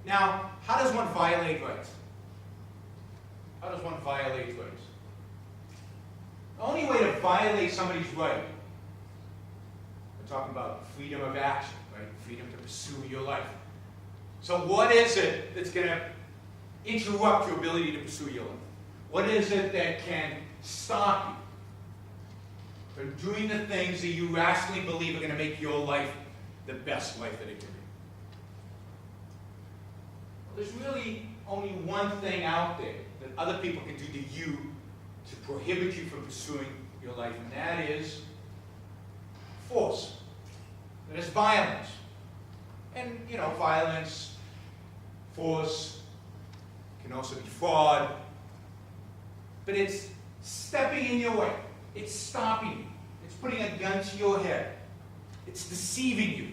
Now, how does one violate rights? How does one violate rights? The only way to violate somebody's right, we're talking about freedom of action, right? Freedom to pursue your life. So what is it that's going to interrupt your ability to pursue your life? What is it that can stop you from doing the things that you rationally believe are going to make your life the best life that it can be? Well, there's really only one thing out there that other people can do to you to prohibit you from pursuing your life, and that is force. That is violence. And, you know, violence, force, can also be fraud, but it's stepping in your way. It's stopping you. It's putting a gun to your head. It's deceiving you.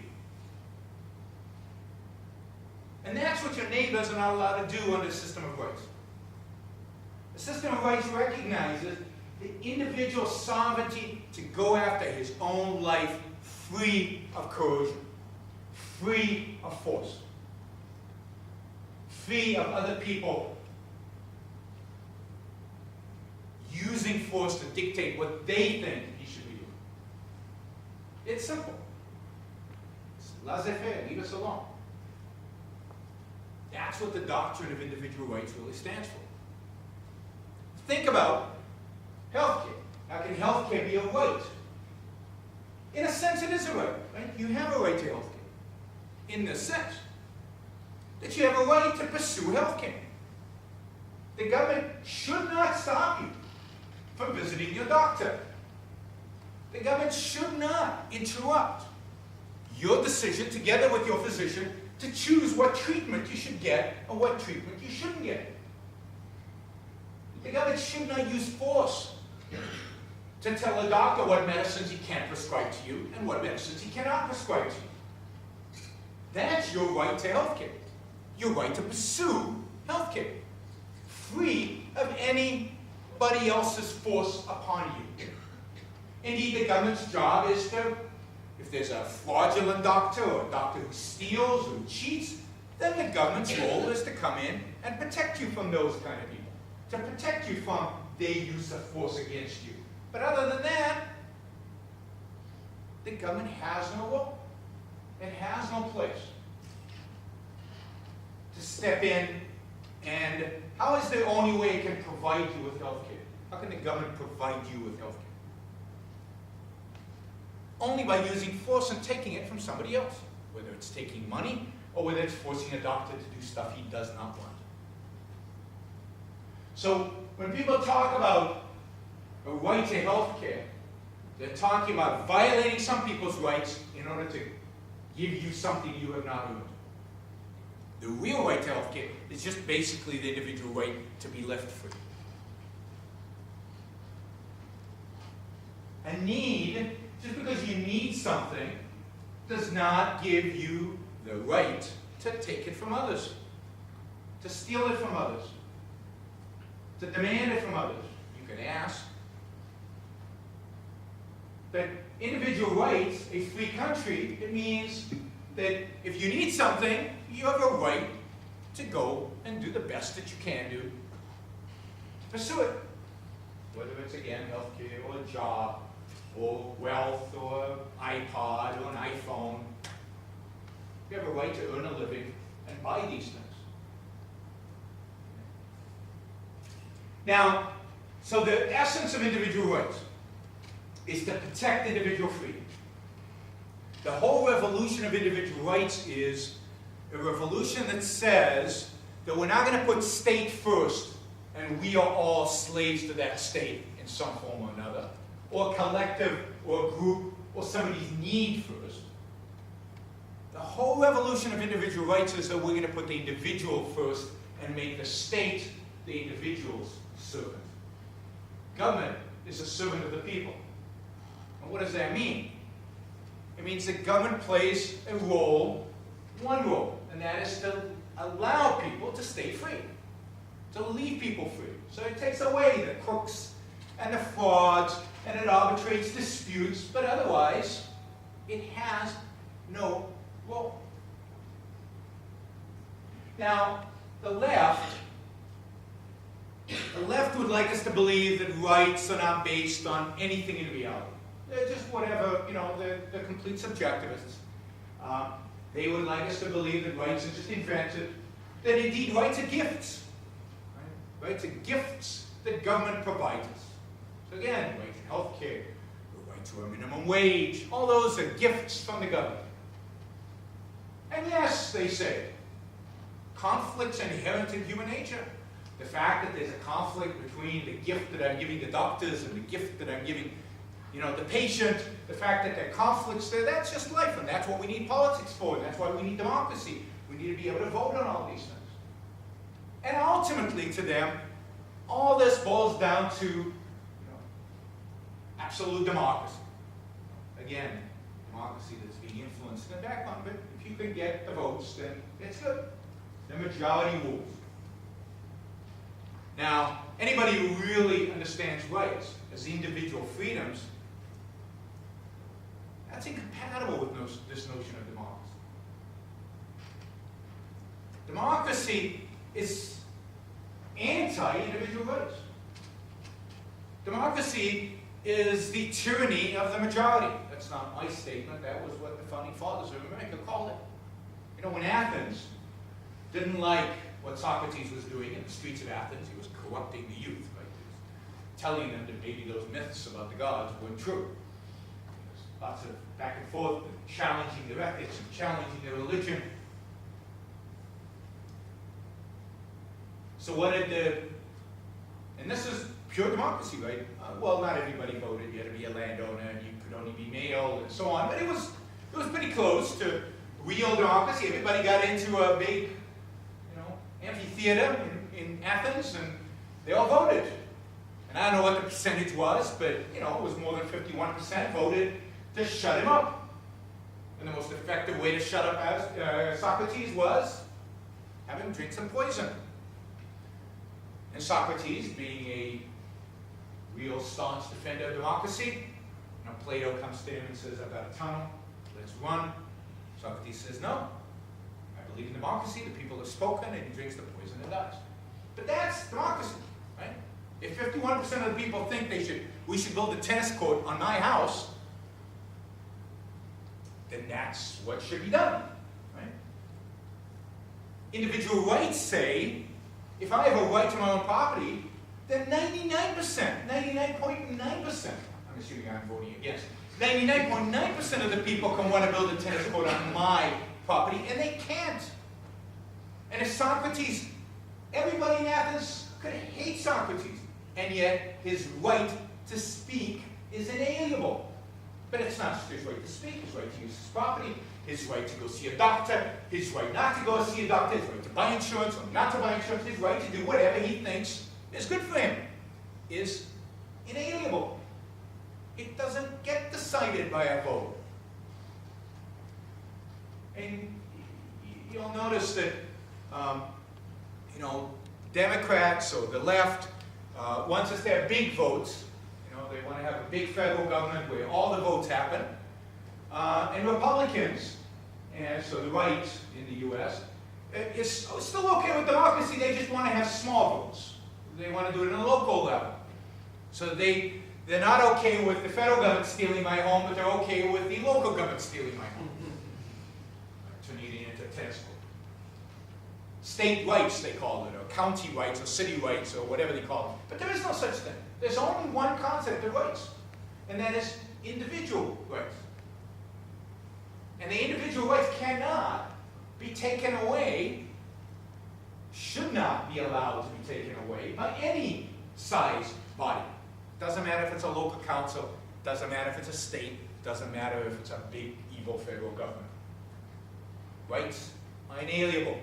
And that's what your neighbors are not allowed to do under the system of rights. The system of rights recognizes the individual's sovereignty to go after his own life free of coercion, free of force, free of other people using force to dictate what they think he should be doing. It's simple. It's laissez-faire, leave us alone. That's what the doctrine of individual rights really stands for. Think about healthcare. How can healthcare be a right? In a sense, it is a right. You have a right to healthcare. In the sense that you have a right to pursue healthcare. The government should not stop you from visiting your doctor. The government should not interrupt your decision, together with your physician, to choose what treatment you should get or what treatment you shouldn't get. The government should not use force to tell a doctor what medicines he can prescribe to you and what medicines he cannot prescribe to you. That's your right to health care. Your right to pursue health care, free of anybody else's force upon you. Indeed, the government's job is to, if there's a fraudulent doctor or a doctor who steals or who cheats, then the government's role is to come in and protect you from those kind of people, to protect you from their use of force against you. But other than that, the government has no role. It has no place to step in. And how is the only way it can provide you with health care? How can the government provide you with health care? Only by using force and taking it from somebody else, whether it's taking money or whether it's forcing a doctor to do stuff he does not want. So when people talk about a right to health care, they're talking about violating some people's rights in order to give you something you have not earned. The real right to health care is just basically the individual right to be left free. A need, just because you need something, does not give you the right to take it from others, to steal it from others, to demand it from others. You can ask. But individual rights, a free country, it means that if you need something, you have a right to go and do the best that you can do to pursue it. Whether it's, again, healthcare or a job or wealth or an iPod or an iPhone. You have a right to earn a living and buy these things. Now, so the essence of individual rights is to protect individual freedom. The whole revolution of individual rights is a revolution that says that we're not going to put state first and we are all slaves to that state in some form or another, or collective or group or somebody's need first. The whole revolution of individual rights is that we're going to put the individual first and make the state the individual's servant. Government is a servant of the people. And what does that mean? It means that government plays a role, one role, and that is to allow people to stay free, to leave people free. So it takes away the crooks and the frauds, and it arbitrates disputes, but otherwise, it has no role. Now, the left would like us to believe that rights are not based on anything in reality. They're just whatever, they're complete subjectivists. They would like us to believe that rights are just invented, that indeed rights are gifts. Right? Rights are gifts that government provides us. So again, right to health care, the right to a minimum wage, all those are gifts from the government. And yes, they say, conflicts inherent in human nature. The fact that there's a conflict between the gift that I'm giving the doctors and the gift that I'm giving, the patient, the fact that there are conflicts there, that's just life, and that's what we need politics for, and that's why we need democracy. We need to be able to vote on all these things. And ultimately, to them, all this boils down to absolute democracy. Again, democracy that's being influenced in the background, but if you can get the votes, then it's good. The majority rules. Now, anybody who really understands rights as individual freedoms, that's incompatible with this notion of democracy. Democracy is anti-individual rights. Democracy is the tyranny of the majority. That's not my statement. That was what the founding fathers of America called it. When Athens didn't like what Socrates was doing in the streets of Athens, he was corrupting the youth, right? He was telling them that maybe those myths about the gods weren't true. There's lots of back and forth, and challenging their ethics and challenging their religion. So what did and this is pure democracy, right? Well, not everybody voted. You had to be a landowner, and you could only be male, and so on. But it was pretty close to real democracy. Everybody got into a big, amphitheater in Athens, and they all voted. And I don't know what the percentage was, but it was more than 51% voted to shut him up. And the most effective way to shut up Socrates was have him drink some poison. And Socrates, being a real staunch defender of democracy, Plato comes to him and says, I've got a tunnel, let's run. Socrates says, no, I believe in democracy, the people have spoken, and he drinks the poison and dies. But that's democracy, right? If 51% of the people think we should build a tennis court on my house, then that's what should be done, right? Individual rights say, if I have a right to my own property, then 99.9%, I'm assuming I'm voting against, 99.9% of the people can want to build a tennis court on my property, and they can't. And if Socrates, everybody in Athens could hate Socrates, and yet his right to speak is inalienable. But it's not just his right to speak, his right to use his property, his right to go see a doctor, his right not to go see a doctor, his right to buy insurance or not to buy insurance, his right to do whatever he thinks is good for him is inalienable. It doesn't get decided by a vote. And you'll notice that, Democrats or the left wants us to have big votes. They want to have a big federal government where all the votes happen. And Republicans, and so the right in the U.S., is still okay with democracy. They just want to have small votes. They want to do it at a local level. So they're not okay with the federal government stealing my home, but they're okay with the local government stealing my home. Turning it into a tennis court. State rights, they call it, or county rights, or city rights, or whatever they call it. But there is no such thing. There's only one concept of rights, and that is individual rights. And the individual rights cannot be taken away, should not be allowed to be taken away by any size body. Doesn't matter if it's a local council, doesn't matter if it's a state, doesn't matter if it's a big, evil federal government. Rights are inalienable.